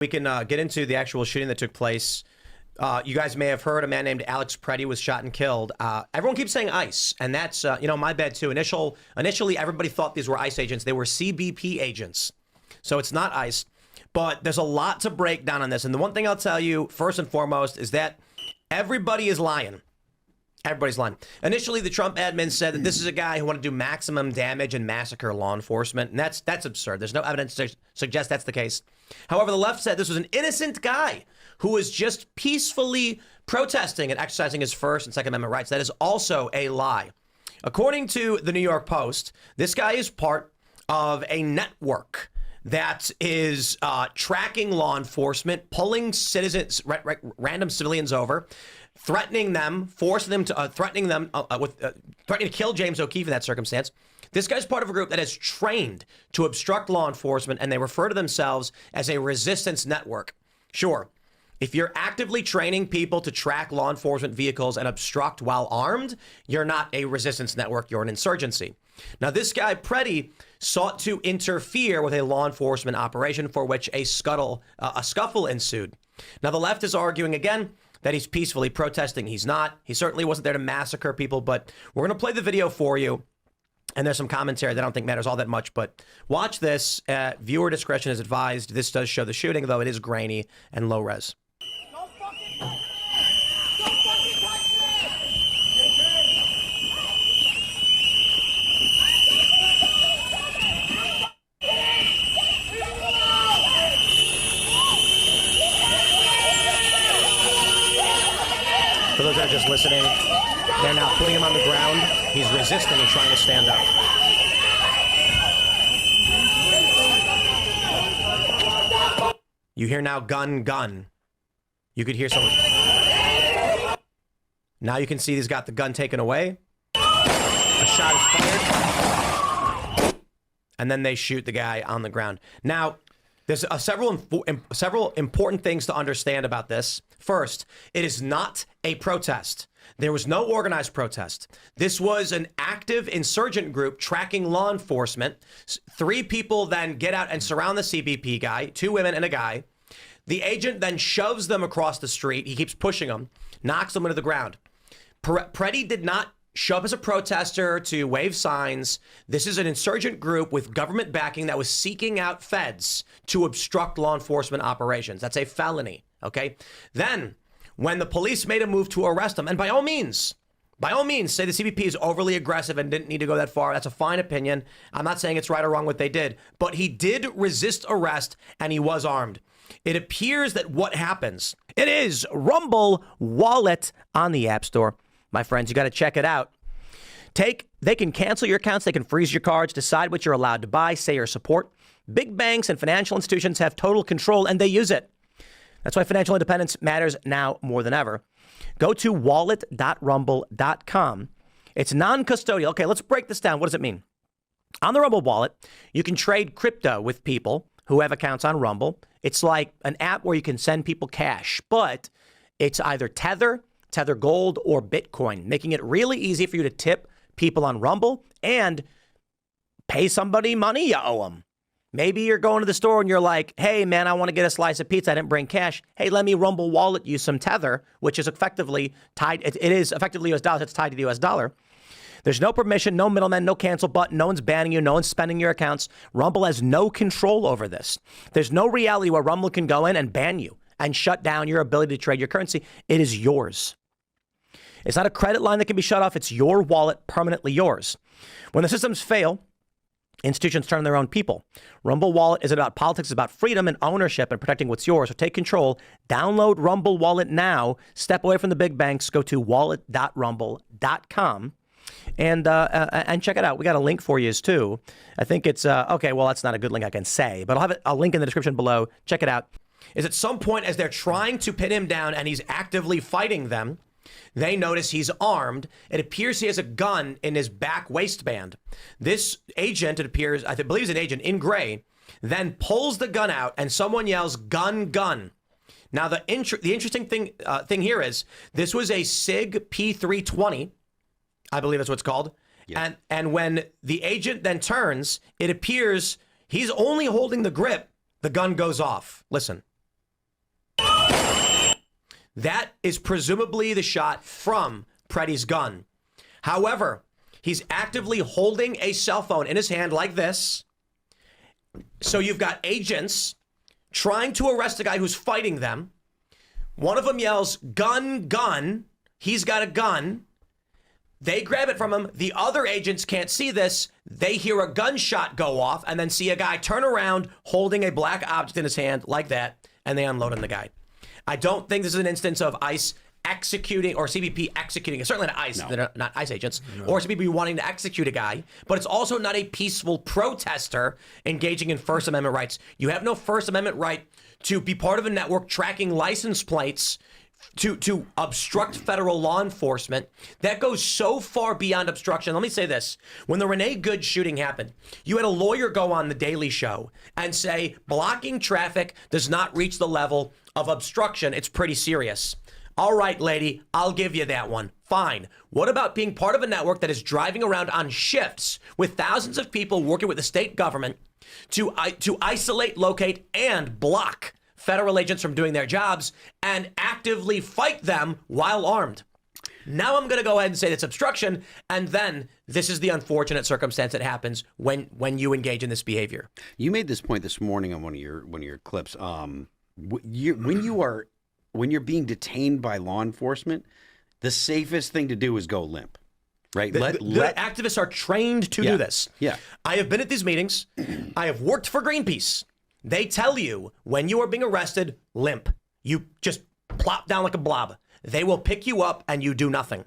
We can get into the actual shooting that took place. You guys may have heard a man named Alex Preddy was shot and killed. Everyone keeps saying ICE, and that's, my bad too. Initially, everybody thought these were ICE agents. They were CBP agents. So it's not ICE. But there's a lot to break down on this. And the one thing I'll tell you, first and foremost, is that everybody is lying. Everybody's lying. Initially, the Trump admin said that this is a guy who wanted to do maximum damage and massacre law enforcement. And that's absurd. There's no evidence to suggest that's the case. However, the left said this was an innocent guy who was just peacefully protesting and exercising his First and Second Amendment rights. That is also a lie. According to the New York Post, this guy is part of a network that is tracking law enforcement, pulling citizens, random civilians over, threatening them, forcing them to, threatening to kill James O'Keefe in that circumstance. This guy's part of a group that is trained to obstruct law enforcement, and they refer to themselves as a resistance network. Sure, if you're actively training people to track law enforcement vehicles and obstruct while armed, you're not a resistance network, you're an insurgency. Now, this guy, Preddy, sought to interfere with a law enforcement operation for which a scuffle ensued. Now, the left is arguing again that he's peacefully protesting. He's not. He certainly wasn't there to massacre people, but we're going to play the video for you. And there's some commentary that I don't think matters all that much, but watch this. Viewer discretion is advised. This does show the shooting, though it is grainy and low res. For those that are just listening, they're now putting him on the ground. He's resisting and trying to stand up. You hear now gun, gun. You could hear someone. Now you can see he's got the gun taken away. A shot is fired. And then they shoot the guy on the ground. Now, there's several important things to understand about this. First, it is not a protest. There was no organized protest. This was an active insurgent group tracking law enforcement. 3 people then get out and surround the CBP guy, 2 women and a guy. The agent then shoves them across the street. He keeps pushing them, knocks them into the ground. Preddy did not show up as a protester to wave signs. This is an insurgent group with government backing that was seeking out feds to obstruct law enforcement operations. That's a felony, okay? Then, when the police made a move to arrest him, and by all means, say the CBP is overly aggressive and didn't need to go that far. That's a fine opinion. I'm not saying it's right or wrong what they did, but he did resist arrest and he was armed. It appears that what happens, it is Rumble Wallet on the App Store. My friends, you got to check it out. They can cancel your accounts. They can freeze your cards, decide what you're allowed to buy, say or support. Big banks and financial institutions have total control and they use it. That's why financial independence matters now more than ever. Go to wallet.rumble.com. It's non-custodial. Okay, let's break this down. What does it mean? On the Rumble wallet, you can trade crypto with people who have accounts on Rumble. It's like an app where you can send people cash, but it's either Tether Gold, or Bitcoin, making it really easy for you to tip people on Rumble and pay somebody money you owe them. Maybe you're going to the store and you're like, hey, man, I want to get a slice of pizza. I didn't bring cash. Hey, let me Rumble wallet you some Tether, which is effectively tied. It is effectively US dollars. It's tied to the US dollar. There's no permission, no middleman, no cancel button. No one's banning you. No one's spending your accounts. Rumble has no control over this. There's no reality where Rumble can go in and ban you and shut down your ability to trade your currency. It is yours. It's not a credit line that can be shut off. It's your wallet, permanently yours. When the systems fail, institutions turn on their own people. Rumble Wallet is about politics, it's about freedom and ownership and protecting what's yours. So take control. Download Rumble Wallet now. Step away from the big banks. Go to wallet.rumble.com and check it out. We got a link for you too. I think it's, okay, well, that's not a good link I can say, but I'll have a link in the description below. Check it out. Is at some point as they're trying to pin him down and he's actively fighting them, they notice he's armed. It appears he has a gun in his back waistband. This agent, it appears, I believe he's an agent in gray, then pulls the gun out and someone yells, gun, gun. Now, the interesting thing here is this was a SIG P320. I believe that's what it's called. Yeah. And when the agent then turns, it appears he's only holding the grip. The gun goes off. Listen. That is presumably the shot from Preddy's gun. However, he's actively holding a cell phone in his hand like this. So you've got agents trying to arrest a guy who's fighting them. One of them yells, "Gun, gun." He's got a gun. They grab it from him. The other agents can't see this. They hear a gunshot go off and then see a guy turn around holding a black object in his hand like that, and they unload on the guy. I don't think this is an instance of ICE executing or CBP executing. Certainly not ICE. No. They're not ICE agents. No. Or CBP wanting to execute a guy. But it's also not a peaceful protester engaging in First Amendment rights. You have no First Amendment right to be part of a network tracking license plates to obstruct federal law enforcement. That goes so far beyond obstruction. Let me say this. When the Renee Good shooting happened, you had a lawyer go on The Daily Show and say blocking traffic does not reach the level of obstruction. It's pretty serious. All right, lady, I'll give you that one. Fine. What about being part of a network that is driving around on shifts with thousands of people working with the state government to isolate, locate, and block federal agents from doing their jobs and actively fight them while armed? Now I'm going to go ahead and say that's obstruction, and then this is the unfortunate circumstance that happens when you engage in this behavior. You made this point this morning on one of your clips. When you're being detained by law enforcement, the safest thing to do is go limp, right? The activists are trained to do this. Yeah. I have been at these meetings. I have worked for Greenpeace. They tell you when you are being arrested, limp. You just plop down like a blob. They will pick you up and you do nothing.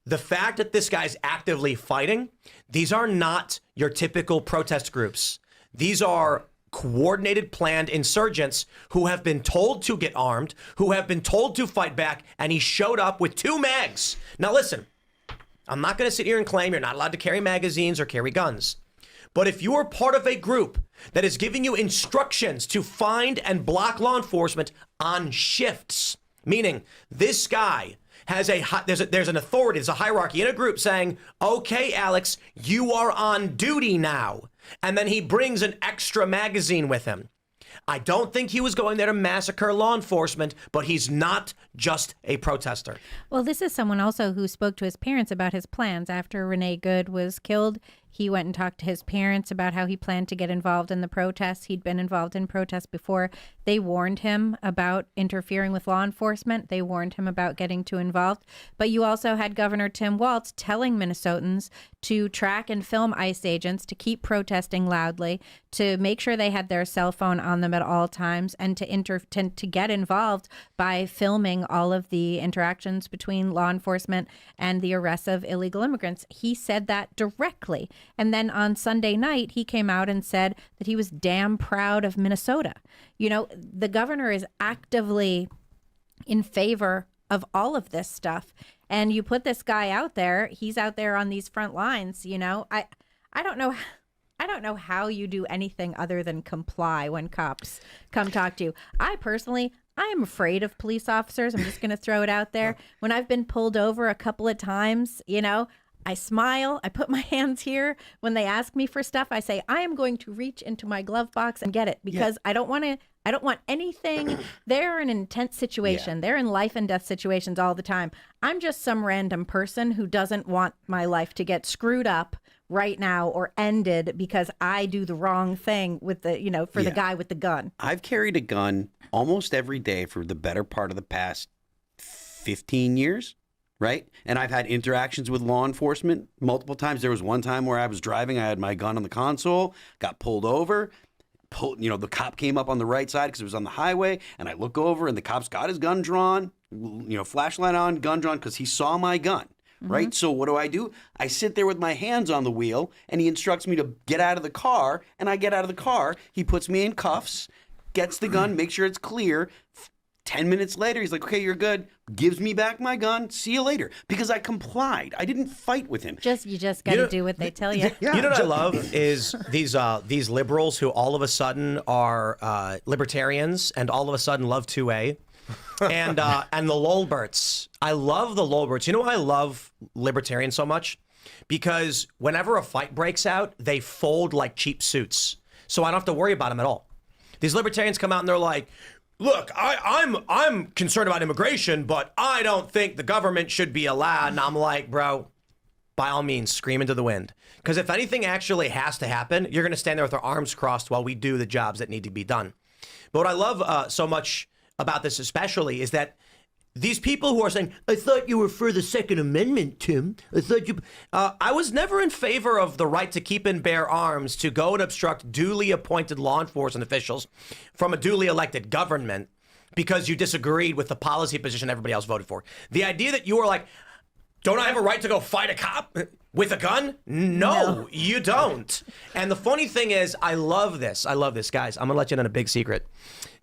The fact that this guy's actively fighting, these are not your typical protest groups. These are coordinated, planned insurgents who have been told to get armed, who have been told to fight back, and he showed up with 2 mags. Now listen, I'm not going to sit here and claim you're not allowed to carry magazines or carry guns. But if you are part of a group that is giving you instructions to find and block law enforcement on shifts, meaning this guy has there's an authority, there's a hierarchy in a group saying, okay, Alex, you are on duty now. And then he brings an extra magazine with him. I don't think he was going there to massacre law enforcement, but he's not just a protester. Well, this is someone also who spoke to his parents about his plans. After Renee Good was killed, he went and talked to his parents about how he planned to get involved in the protests. He'd been involved in protests before. They warned him about interfering with law enforcement. They warned him about getting too involved. But you also had Governor Tim Walz telling Minnesotans to track and film ICE agents, to keep protesting loudly, to make sure they had their cell phone on them at all times, and to get involved by filming all of the interactions between law enforcement and the arrests of illegal immigrants. He said that directly. And then on Sunday night, he came out and said that he was damn proud of Minnesota. You know, the governor is actively in favor of all of this stuff. And you put this guy out there, he's out there on these front lines, you know. I don't know. I don't know how you do anything other than comply when cops come talk to you. I am afraid of police officers. I'm just going to throw it out there. When I've been pulled over a couple of times, you know, I smile, I put my hands here. When they ask me for stuff, I say, I am going to reach into my glove box and get it, because I don't want anything. They're in an intense situation. They're in life and death situations all the time. I'm just some random person who doesn't want my life to get screwed up right now or ended because I do the wrong thing with the, you know, for the guy with the gun. I've carried a gun almost every day for the better part of the past 15 years. Right. And I've had interactions with law enforcement multiple times. There was one time where I was driving. I had my gun on the console, got pulled over. The cop came up on the right side because it was on the highway. And I look over and the cop's got his gun drawn, flashlight on, gun drawn, because he saw my gun. Mm-hmm. Right. So what do? I sit there with my hands on the wheel and he instructs me to get out of the car. And I get out of the car. He puts me in cuffs, gets the gun, makes sure it's clear. 10 minutes later, he's like, okay, you're good. Gives me back my gun. See you later. Because I complied. I didn't fight with him. You just got to do what they tell you. You know what I love is these liberals who all of a sudden are libertarians and all of a sudden love 2A. And the Lolberts. I love the Lolberts. You know why I love libertarians so much? Because whenever a fight breaks out, they fold like cheap suits. So I don't have to worry about them at all. These libertarians come out and they're like, look, I'm concerned about immigration, but I don't think the government should be allowed. And I'm like, bro, by all means, scream into the wind. Because if anything actually has to happen, you're going to stand there with our arms crossed while we do the jobs that need to be done. But what I love so much about this especially is that these people who are saying, I thought you were for the Second Amendment, Tim. I thought you... I was never in favor of the right to keep and bear arms to go and obstruct duly appointed law enforcement officials from a duly elected government because you disagreed with the policy position everybody else voted for. The idea that you were like, don't I have a right to go fight a cop with a gun? No, you don't. And the funny thing is, I love this, guys. I'm going to let you in on a big secret.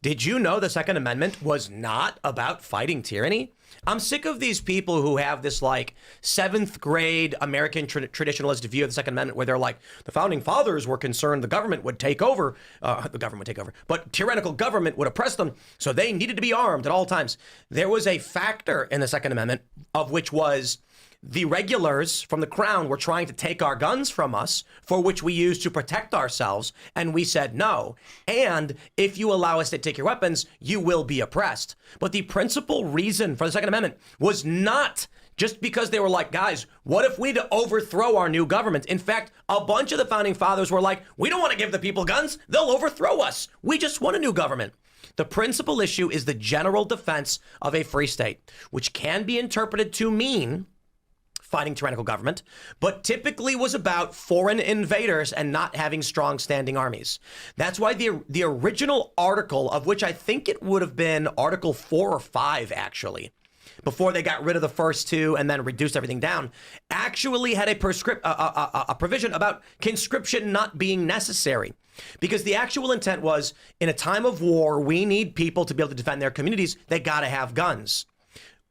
Did you know the Second Amendment was not about fighting tyranny? I'm sick of these people who have this like 7th grade American traditionalist view of the Second Amendment where they're like, the founding fathers were concerned the government would take over, but tyrannical government would oppress them, so they needed to be armed at all times. There was a factor in the Second Amendment of which was the regulars from the crown were trying to take our guns from us, for which we used to protect ourselves. And we said no. And if you allow us to take your weapons, you will be oppressed. But the principal reason for the Second Amendment was not just because they were like, guys, what if we'd overthrow our new government? In fact, a bunch of the founding fathers were like, we don't want to give the people guns. They'll overthrow us. We just want a new government. The principal issue is the general defense of a free state, which can be interpreted to mean fighting tyrannical government, but typically was about foreign invaders and not having strong standing armies. That's why the original article, of which I think it would have been Article 4 or 5, actually, before they got rid of the first two and then reduced everything down, actually had a provision about conscription not being necessary. Because the actual intent was, in a time of war, we need people to be able to defend their communities. They got to have guns.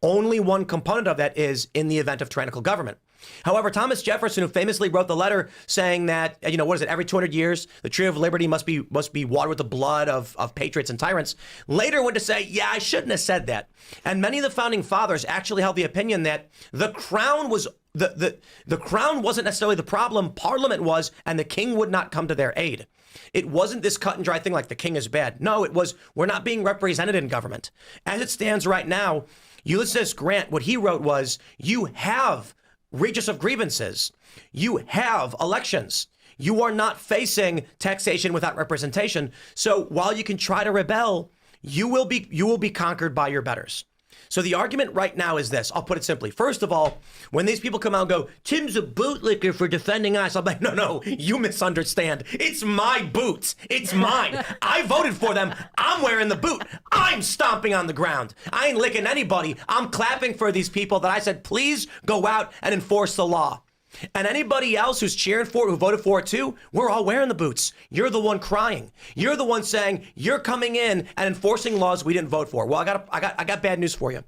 Only one component of that is in the event of tyrannical government. However, Thomas Jefferson, who famously wrote the letter saying that, every 200 years, the tree of liberty must be watered with the blood of patriots and tyrants, later went to say, yeah, I shouldn't have said that. And many of the founding fathers actually held the opinion that the crown was the crown wasn't necessarily the problem, Parliament was, and the king would not come to their aid. It wasn't this cut and dry thing like the king is bad. No, it was, we're not being represented in government. As it stands right now, Ulysses Grant, what he wrote was, you have redress of grievances. You have elections. You are not facing taxation without representation. So while you can try to rebel, you will be conquered by your betters. So the argument right now is this. I'll put it simply. First of all, when these people come out and go, Tim's a bootlicker for defending us, I'm like, no, you misunderstand. It's my boots. It's mine. I voted for them. I'm wearing the boot. I'm stomping on the ground. I ain't licking anybody. I'm clapping for these people that I said, please go out and enforce the law. And anybody else who's cheering for it, who voted for it too, we're all wearing the boots. You're the one crying. You're the one saying you're coming in and enforcing laws we didn't vote for. Well, I got bad news for you.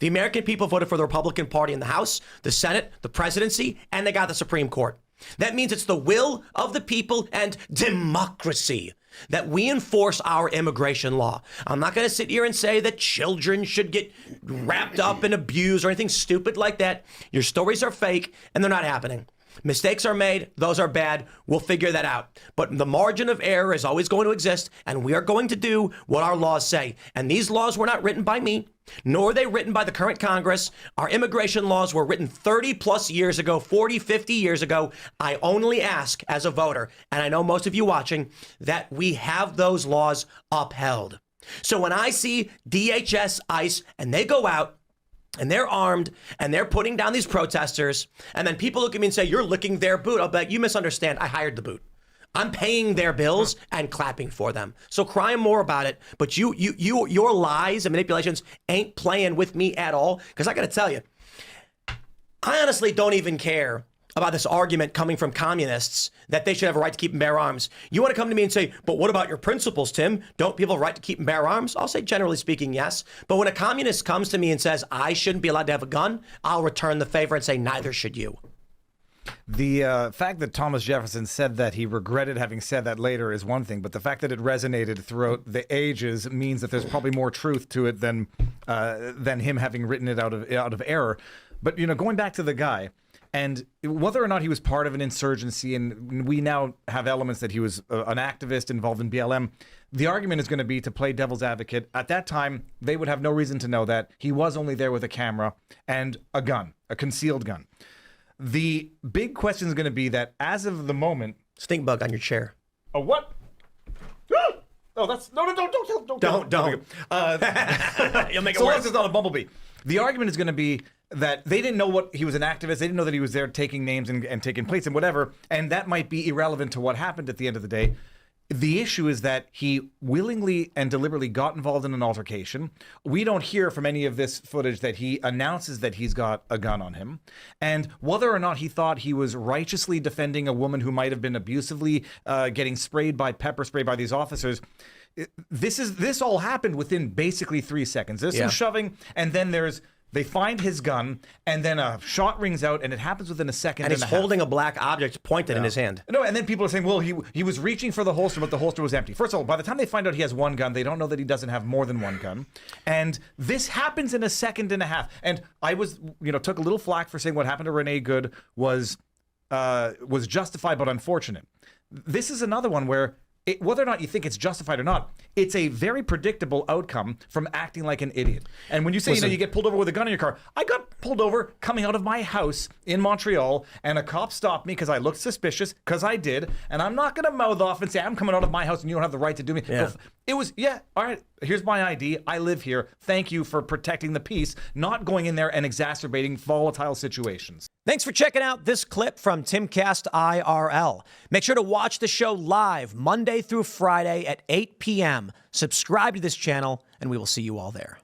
The American people voted for the Republican Party in the House, the Senate, the presidency, and they got the Supreme Court. That means it's the will of the people and democracy that we enforce our immigration law. I'm not going to sit here and say that children should get wrapped up and abused or anything stupid like that. Your stories are fake and they're not happening. Mistakes are made. Those are bad. We'll figure that out. But the margin of error is always going to exist, and we are going to do what our laws say. And these laws were not written by me, nor are they written by the current Congress. Our immigration laws were written 30 plus years ago, 40, 50 years ago. I only ask as a voter, and I know most of you watching, that we have those laws upheld. So when I see DHS, ICE, and they go out, and they're armed, and they're putting down these protesters, and then people look at me and say, you're licking their boot. I'll bet you misunderstand. I hired the boot. I'm paying their bills and clapping for them. So cry more about it. But your lies and manipulations ain't playing with me at all. Because I got to tell you, I honestly don't even care about this argument coming from communists that they should have a right to keep and bear arms. You want to come to me and say, but what about your principles, Tim? Don't people have a right to keep and bear arms? I'll say, generally speaking, yes. But when a communist comes to me and says, I shouldn't be allowed to have a gun, I'll return the favor and say, neither should you. The fact that Thomas Jefferson said that he regretted having said that later is one thing, but the fact that it resonated throughout the ages means that there's probably more truth to it than him having written it out of error. But, going back to the guy, And whether or not he was part of an insurgency, and we now have elements that he was an activist involved in BLM, the argument is going to be, to play devil's advocate, at that time, they would have no reason to know that he was only there with a camera and a gun, a concealed gun. The big question is going to be that as of the moment... Stink bug on your chair. A what? Oh, that's... No, don't. You'll make it So long worse. as it's not a bumblebee. The argument is going to be that they didn't know what he was an activist. They didn't know that he was there taking names and taking plates and whatever. And that might be irrelevant to what happened at the end of the day. The issue is that he willingly and deliberately got involved in an altercation. We don't hear from any of this footage that he announces that he's got a gun on him. And whether or not he thought he was righteously defending a woman who might have been abusively getting sprayed by pepper spray by these officers, this all happened within basically 3 seconds. There's some shoving, and then they find his gun, and then a shot rings out, and it happens within a second. And he's holding a black object pointed in his hand. No, and then people are saying, well, he was reaching for the holster, but the holster was empty. First of all, by the time they find out he has one gun, they don't know that he doesn't have more than one gun. And this happens in a second and a half. And I took a little flack for saying what happened to Renee Good was justified but unfortunate. This is another one where whether or not you think it's justified or not, it's a very predictable outcome from acting like an idiot. And when you say, you get pulled over with a gun in your car, I got pulled over coming out of my house in Montreal, and a cop stopped me because I looked suspicious, because I did, and I'm not going to mouth off and say, I'm coming out of my house and you don't have the right to do me. Yeah. It was, all right, here's my ID. I live here. Thank you for protecting the peace, not going in there and exacerbating volatile situations. Thanks for checking out this clip from Timcast IRL. Make sure to watch the show live Monday through Friday at 8 p.m. Subscribe to this channel, and we will see you all there.